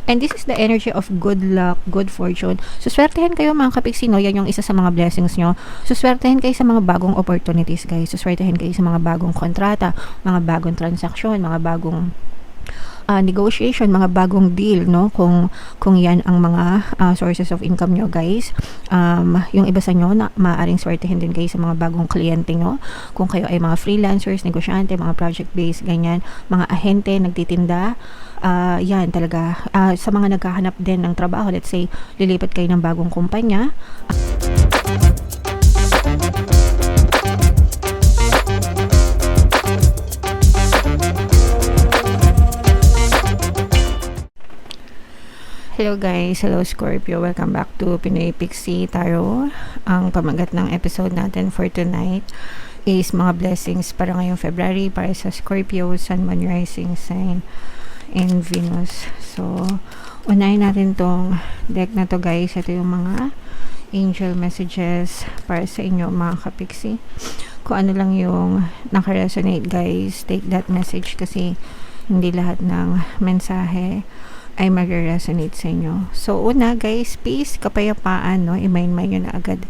And this is the energy of good luck, good fortune. Suswertehin kayo mga kapiksi, no? Yan yung isa sa mga blessings nyo. Suswertehin kayo sa mga bagong opportunities, guys. Suswertehin kayo sa mga bagong kontrata, mga bagong transaksyon, mga bagong negotiation, mga bagong deal, no? Kung yan ang mga sources of income nyo, guys. Yung iba sa nyo, na maaaring swertehin din kayo sa mga bagong kliyente nyo. Kung kayo ay mga freelancers, negosyante, mga project-based, ganyan, mga ahente, nagtitinda, yan talaga. Sa mga naghahanap din ng trabaho, let's say, lilipat kayo ng bagong kumpanya. Hello guys, hello Scorpio, welcome back to Pinoy Pixie Tarot. Ang pamagat ng episode natin for tonight is mga blessings para ngayong February para sa Scorpio, Sun, Moon, Rising Sign, and Venus. So, unahin natin tong deck na to, guys. Ito yung mga angel messages para sa inyo mga kapixie. Kung ano lang yung nakaresonate, guys, take that message kasi hindi lahat ng mensahe ay mag-resonate sa inyo. So, una, guys, peace, kapayapaan, no? I-mind nyo na agad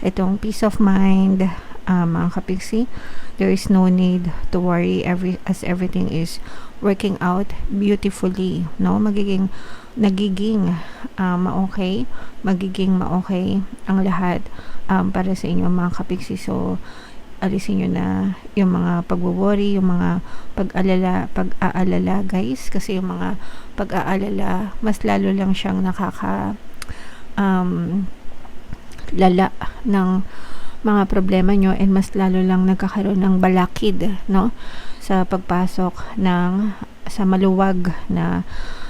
itong peace of mind, mga kapiksi. There is no need to worry as everything is working out beautifully, no? Nagiging ma-okay, magiging ma-okay ang lahat para sa inyo, mga kapiksi. So, alisin nyo na yung mga pag-worry, yung mga pag-aalala, guys, kasi yung mga pag-aalala, mas lalo lang siyang lala ng mga problema nyo, and mas lalo lang nagkakaroon ng balakid, no, sa pagpasok sa maluwag na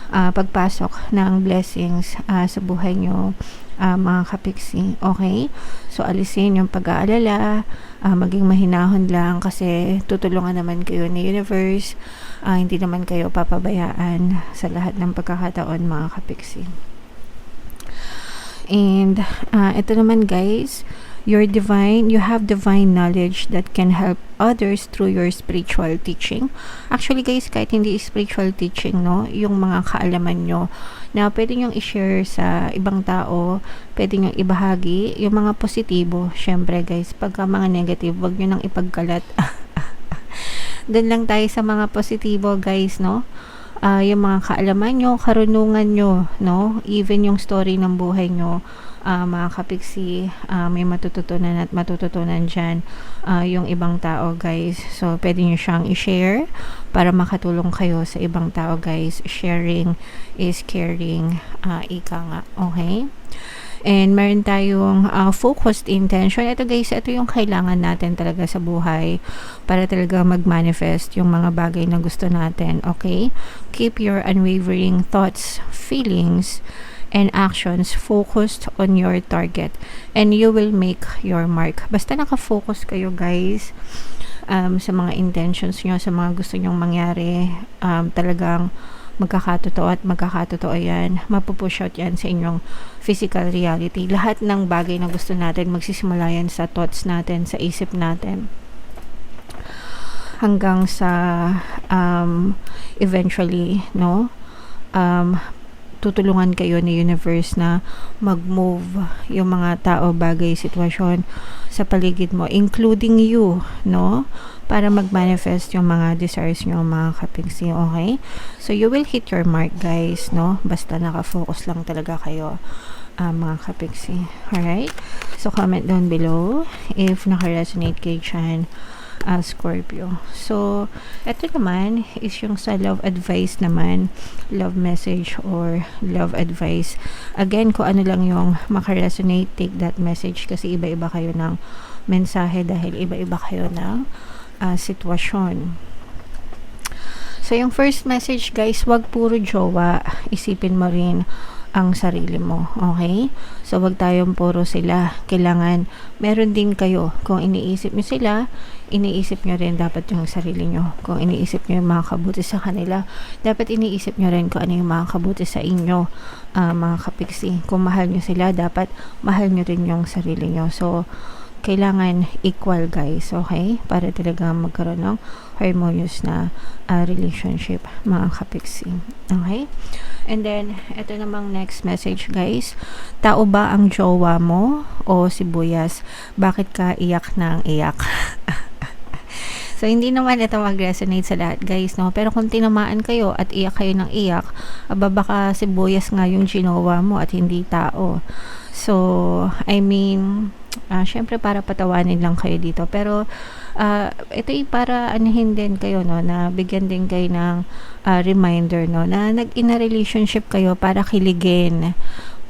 pagpasok ng blessings sa buhay nyo, mga kapiksi. Okay? So, alisin yung pag-aalala, maging mahinahon lang kasi tutulungan naman kayo ni universe. Hindi naman kayo papabayaan sa lahat ng pagkakataon, mga kapiksi. And ito naman, guys, you have divine knowledge that can help others through your spiritual teaching. Actually, guys, kahit hindi spiritual teaching, no, yung mga kaalaman nyo na pwede nyo i-share sa ibang tao, pwede nyo ibahagi yung mga positibo. Syempre, guys, pagka mga negative, wag nyo nang ipagkalat. Doon lang tayo sa mga positibo, guys, no? Yung mga kaalaman nyo, karunungan nyo, no? Even yung story ng buhay nyo, mga kapiksi, may matututunan at matututunan dyan yung ibang tao, guys. So, pwede nyo siyang i-share para makatulong kayo sa ibang tao, guys. Sharing is caring, ika nga. Okay? And meron tayong focused intention. Ito, guys, ito yung kailangan natin talaga sa buhay para talaga mag-manifest yung mga bagay na gusto natin. Okay? Keep your unwavering thoughts, feelings, and actions focused on your target, and you will make your mark. Basta nakafocus kayo, guys, sa mga intentions nyo, sa mga gusto nyong mangyari, talagang magkakatotoo at magkakatotoo yan. Mapupush out yan sa inyong physical reality. Lahat ng bagay na gusto natin, magsisimula yan sa thoughts natin, sa isip natin, hanggang sa eventually, no, tutulungan kayo ni universe na mag-move yung mga tao, bagay, sitwasyon sa paligid mo, including you, no, para mag-manifest yung mga desires nyo, mga kapiksi. Okay? So, you will hit your mark, guys, no? Basta nakafocus lang talaga kayo, mga kapiksi. Alright? So, comment down below if naka-resonate kayo dyan, Scorpio. So, ito naman is yung sa love advice naman, love message or love advice. Again, kung ano lang yung makaresonate, take that message kasi iba-iba kayo ng mensahe dahil iba-iba kayo ng sitwasyon. So, yung first message, guys, wag puro jowa. Isipin mo rin ang sarili mo. Okay? So, wag tayong puro sila. Kailangan, meron din kayo. Kung iniisip nyo sila, iniisip nyo rin dapat yung sarili nyo. Kung iniisip nyo yung mga kabuti sa kanila, dapat iniisip nyo rin kung ano yung mga kabuti sa inyo, mga kapiksi. Kung mahal nyo sila, dapat mahal nyo rin yung sarili nyo. So, kailangan equal guys, okay? Para talaga magkaroon ng harmonious na relationship mga kapiksi. Okay? And then, ito namang next message guys. Tao ba ang jowa mo o sibuyas? Bakit ka iyak ng iyak? So, hindi naman ito mag-resonate sa lahat guys, no? Pero kung tinamaan kayo at iyak kayo ng iyak, baka sibuyas nga yung ginawa mo at hindi tao. So, I mean, syempre para patawanin lang kayo dito. Pero, ito ay para anahin din kayo, no? Na bigyan din kayo ng reminder, no? Na in a relationship kayo para kiligin,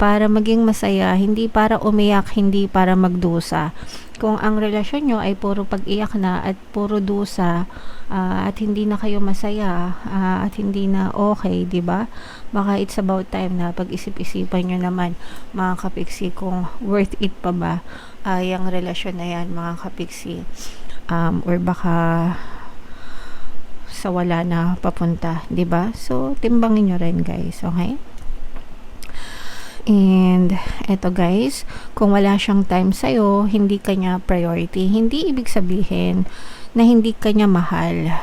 para maging masaya, hindi para umiyak, hindi para magdusa. Kung ang relasyon nyo ay puro pag-iyak na at puro dusa, at hindi na kayo masaya, at hindi na okay, di ba? Baka it's about time na pag-isip-isipan nyo naman mga kapiksi kung worth it pa ba yung relasyon na yan mga kapiksi, or baka sa wala na papunta, di ba? So timbangin nyo rin guys, okay? And eto guys, kung wala siyang time sa'yo, hindi kanya priority, hindi ibig sabihin na hindi kanya mahal.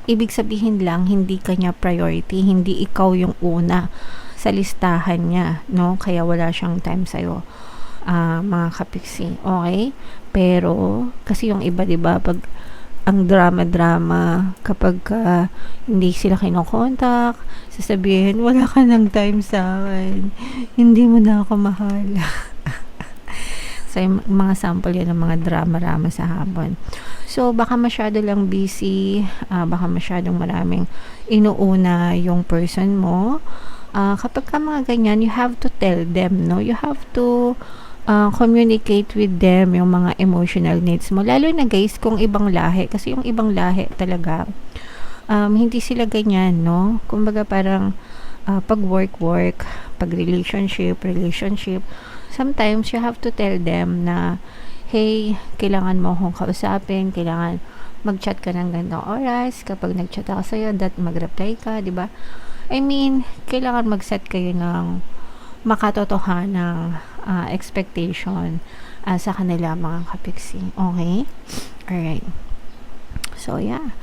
Ibig sabihin lang, hindi kanya priority, hindi ikaw yung una sa listahan niya, no? Kaya wala siyang time sa'yo, mga kapiksi, okay? Pero, kasi yung iba, diba, pag ang drama-drama kapag hindi sila kinokontak, sasabihin, wala ka ng time sa akin, hindi mo na ako mahal. So, yung mga sample yan ng mga drama-drama sa hapon. So, baka masyado lang busy, baka masyadong maraming inuuna yung person mo. Kapag ka mga ganyan, you have to tell them, no? You have to communicate with them yung mga emotional needs mo, lalo na guys kung ibang lahi, kasi yung ibang lahi talaga hindi sila ganyan, no? Kumbaga parang pag work, pag relationship, sometimes you have to tell them na hey, kailangan mo akong kausapin, kailangan mag-chat ka ng gandang oras, kapag nag-chat ako sa'yo, mag-reply ka, di ba? I mean, kailangan mag-set kayo ng makatotohanang expectation sa kanila mga kapiksi. Okay? Alright. So, yeah.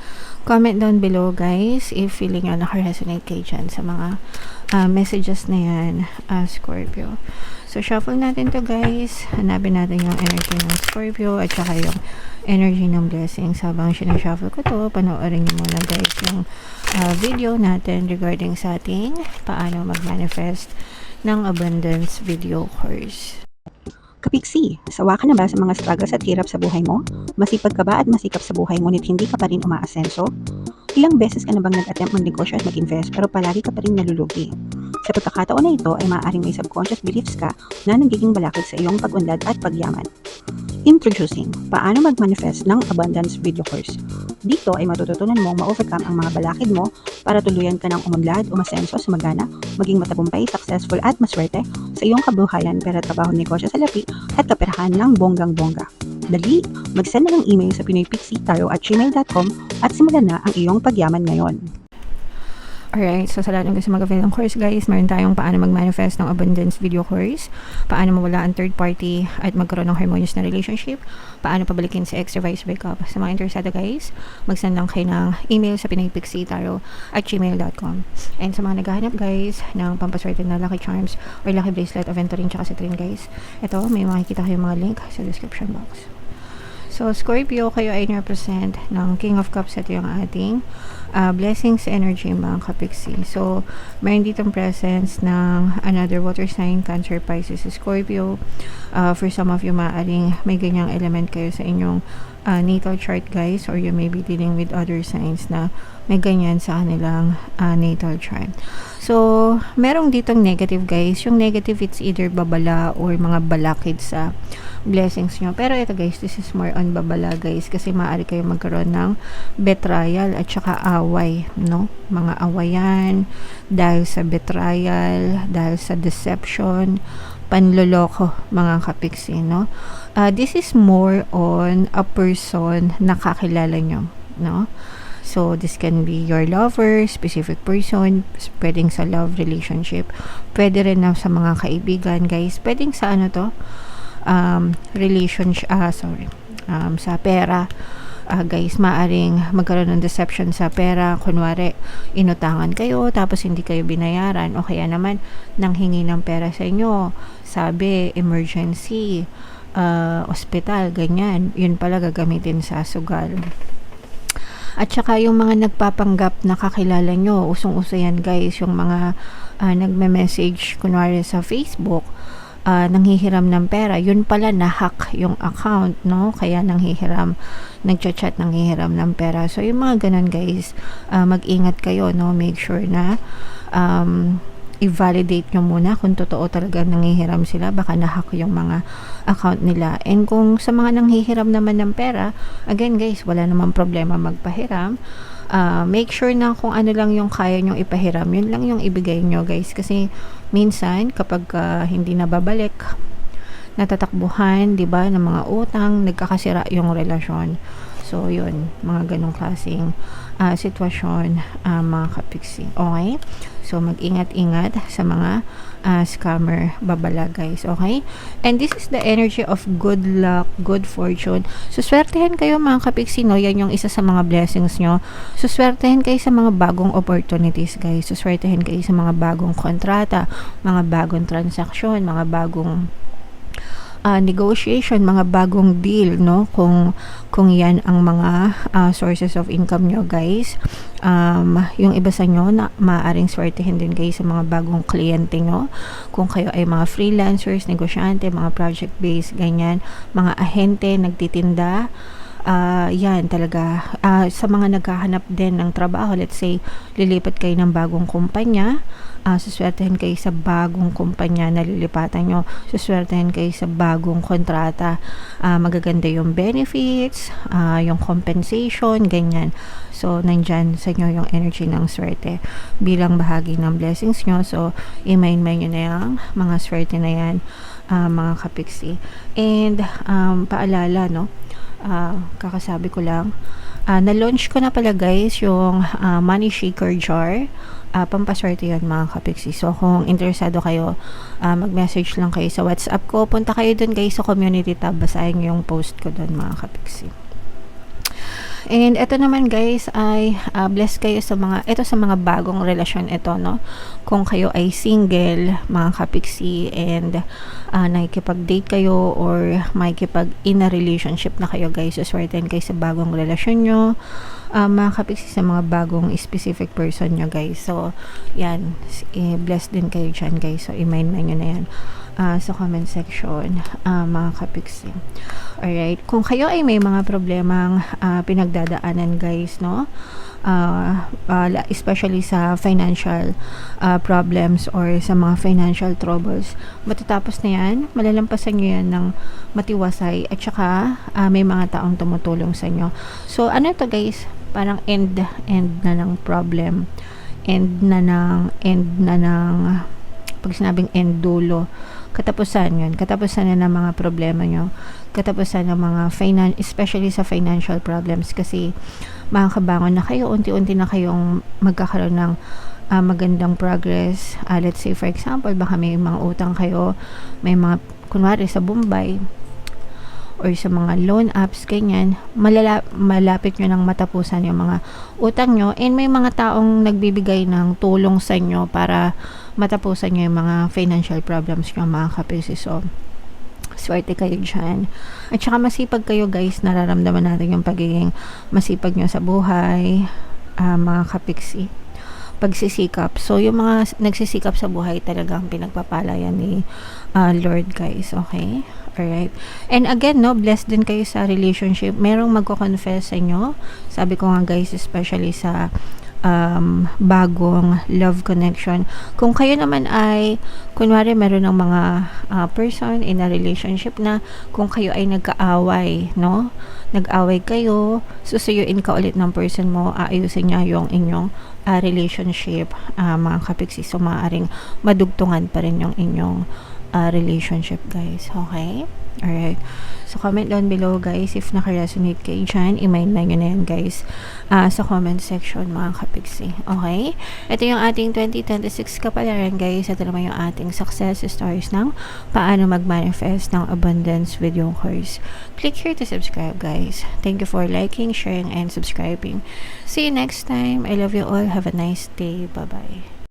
Comment down below, guys, if feeling nyo naka-resonate kayo dyan sa mga messages na yan, Scorpio. So, shuffle natin to, guys. Hanapin natin yung energy ng Scorpio at saka yung energy ng blessings. Habang sinashuffle ko to, panoorin nyo muna, guys, yung video natin regarding sa ating paano mag-manifest ng abundance video course. Kapiksi, sawa ka na ba sa mga struggles at hirap sa buhay mo? Masipag ka ba at masikap sa buhay ngunit hindi ka pa rin umaasenso? Ilang beses ka na bang nag-attempt mag-negosyo at mag-invest pero palagi ka pa rin nalulugi? Sa pagkakataon na ito ay maaaring may subconscious beliefs ka na nagiging balakid sa iyong pag-unlad at pagyaman. Introducing, paano mag-manifest ng abundance video course. Dito ay matututunan mong ma-overcome ang mga balakid mo para tuluyan ka ng umunlad, umasenso, sumagana, maging matagumpay, successful at maswerte sa iyong kabuhayan, pera, trabaho, negosyo, salapi at kaperahan ng bonggang-bongga. Dali, mag-send na ng email sa pinoypixie@gmail.com at simulan na ang iyong pagyaman ngayon. Alright, so sa lahat ng gusto mag-avail ng course guys, meron tayong paano mag-manifest ng abundance video course, paano mawala ang third party at magkaroon ng harmonious na relationship, paano pabalikin sa ex or vice breakup. Sa mga interesado guys, mag-send lang kayo ng email sa pinoypixie@gmail.com. And sa mga naghahanap guys ng pampaswerte na lucky charms or lucky bracelet, aventurine tsaka citrine guys, ito may makikita kayong mga link sa description box. So, Scorpio, kayo ay represent ng King of Cups. Ito yung ating blessings energy mga kapiksi. So, mayroon ditong presence ng another water sign, Cancer, Pisces, Scorpio. For some of you, maaaring may ganyang element kayo sa inyong natal chart guys, or you may be dealing with other signs na may ganyan sa kanilang natal chart. So, merong ditong negative guys. Yung negative, it's either babala or mga balakid sa blessings nyo. Pero ito guys, this is more on babala guys, kasi maaari kayo magkaroon ng betrayal at saka away, no? Mga awayan dahil sa betrayal, dahil sa deception, panloloko mga kapiksi, no? This is more on a person na kakilala nyo, no? So, this can be your lover, specific person, pwedeng sa love relationship, pwede rin na sa mga kaibigan, guys. Pwedeng sa ano to, sa pera. Guys, maaring magkaroon ng deception sa pera. Kunwari, inutangan kayo, tapos hindi kayo binayaran. O kaya naman, nanghingi ng pera sa inyo. Sabi, emergency, ospital, ganyan. Yun pala gagamitin sa sugal. At saka yung mga nagpapanggap na kakilala nyo, usong-uso yan guys, yung mga nagme-message, kunwari sa Facebook, nanghihiram ng pera, yun pala na-hack yung account, no? Kaya nanghihiram, nagchat-chat, nanghihiram ng pera. So, yung mga ganun guys, mag-ingat kayo, no? Make sure na i-validate nyo muna kung totoo talaga nanghihiram sila, baka na-hack yung mga account nila. And kung sa mga nanghihiram naman ng pera, again guys, wala namang problema magpahiram. Make sure na kung ano lang yung kaya nyong ipahiram, yun lang yung ibigay nyo guys, kasi minsan kapag hindi nababalik, natatakbuhan, di ba, ng mga utang, nagkakasira yung relasyon. So yun, mga ganong klaseng sitwasyon, mga kapiksi. Okay? So mag-ingat-ingat sa mga scammer, babala guys, okay? And this is the energy of good luck, good fortune. Suswertehin kayo mga kapiksi, no? Yan yung isa sa mga blessings nyo. Suswertehin kayo sa mga bagong opportunities guys. Suswertehin kayo sa mga bagong kontrata, mga bagong transaksyon, mga bagong negotiation, mga bagong deal, no? Kung yan ang mga sources of income nyo guys. Yung iba sa nyo na maaaring swertehin din kayo sa mga bagong kliyente nyo. Kung kayo ay mga freelancers, negosyante, mga project based, ganyan, mga ahente, nagtitinda, yan talaga. Sa mga naghahanap din ng trabaho, let's say lilipat kayo ng bagong kumpanya, suswertehin kayo sa bagong kumpanya na lilipatan nyo, suswertehin kayo sa bagong kontrata, magaganda yung benefits, yung compensation, ganyan. So nandyan sa inyo yung energy ng swerte bilang bahagi ng blessings nyo. So i-main-main nyo na yung mga swerte na yan, mga kapiksi. And paalala, no, kakasabi ko lang, na-launch ko na pala guys yung money shaker jar. Pampaswerte yan mga kapiksi. So kung interesado kayo, mag-message lang kayo sa WhatsApp ko. Punta kayo dun guys sa community tab, basahin yung post ko dun mga kapiksi. And ito naman guys ay bless kayo sa mga bagong relasyon ito, no? Kung kayo ay single, mga kapiksi, and nakikipag-date kayo or makikipag in a relationship na kayo guys, so swertein kayo sa bagong relasyon nyo, mga kapiksi, sa mga bagong specific person nyo guys. So yan, bless din kayo dyan guys. So i-main-main nyo na yan sa comment section, mga kapiksi. Alright, kung kayo ay may mga problemang pinagdadaanan guys, no, especially sa financial problems or sa mga financial troubles, matatapos na yan, malalampasan nyo yan ng matiwasay, at saka may mga taong tumutulong sa inyo. So ano to guys, parang end na ng problem, end na ng pag sinabing end, dulo, katapusan yun, katapusan na ng mga problema nyo, katapusan ng mga especially sa financial problems, kasi makakabangon na kayo, unti-unti na kayong magkakaroon ng magandang progress. Let's say for example, baka may mga utang kayo, may mga kunwari sa Bombay or sa mga loan apps, ganyan, malapit nyo nang matapusan yung mga utang nyo, and may mga taong nagbibigay ng tulong sa inyo para matapusan nyo yung mga financial problems nyo, mga kapiksi. So swerte kayo dyan. At saka masipag kayo guys, nararamdaman natin yung pagiging masipag nyo sa buhay, mga kapiksi, pagsisikap. So yung mga nagsisikap sa buhay, talagang pinagpapalayan ni Lord guys, okay? Alright. And again, no, blessed din kayo sa relationship. Merong magko-confess sa inyo. Sabi ko nga guys, especially sa bagong love connection. Kung kayo naman ay kunwari meron ng mga person in a relationship na kung kayo ay nagkaaway, no, nag-away kayo, susuyuin ka ulit ng person mo, aayusin niya yung inyong relationship, mga kapiksi. So maaaring madugtungan pa rin yung inyong relationship guys, okay? Alright. So, comment down below, guys, if naka-resonate kayo dyan. I-mind na nyo na yan, guys, sa comment section, mga kapigsi. Okay? Ito yung ating 2026 kapalaran, guys. Ito naman yung ating success stories ng paano mag-manifest ng abundance with yung course. Click here to subscribe, guys. Thank you for liking, sharing, and subscribing. See you next time. I love you all. Have a nice day. Bye-bye.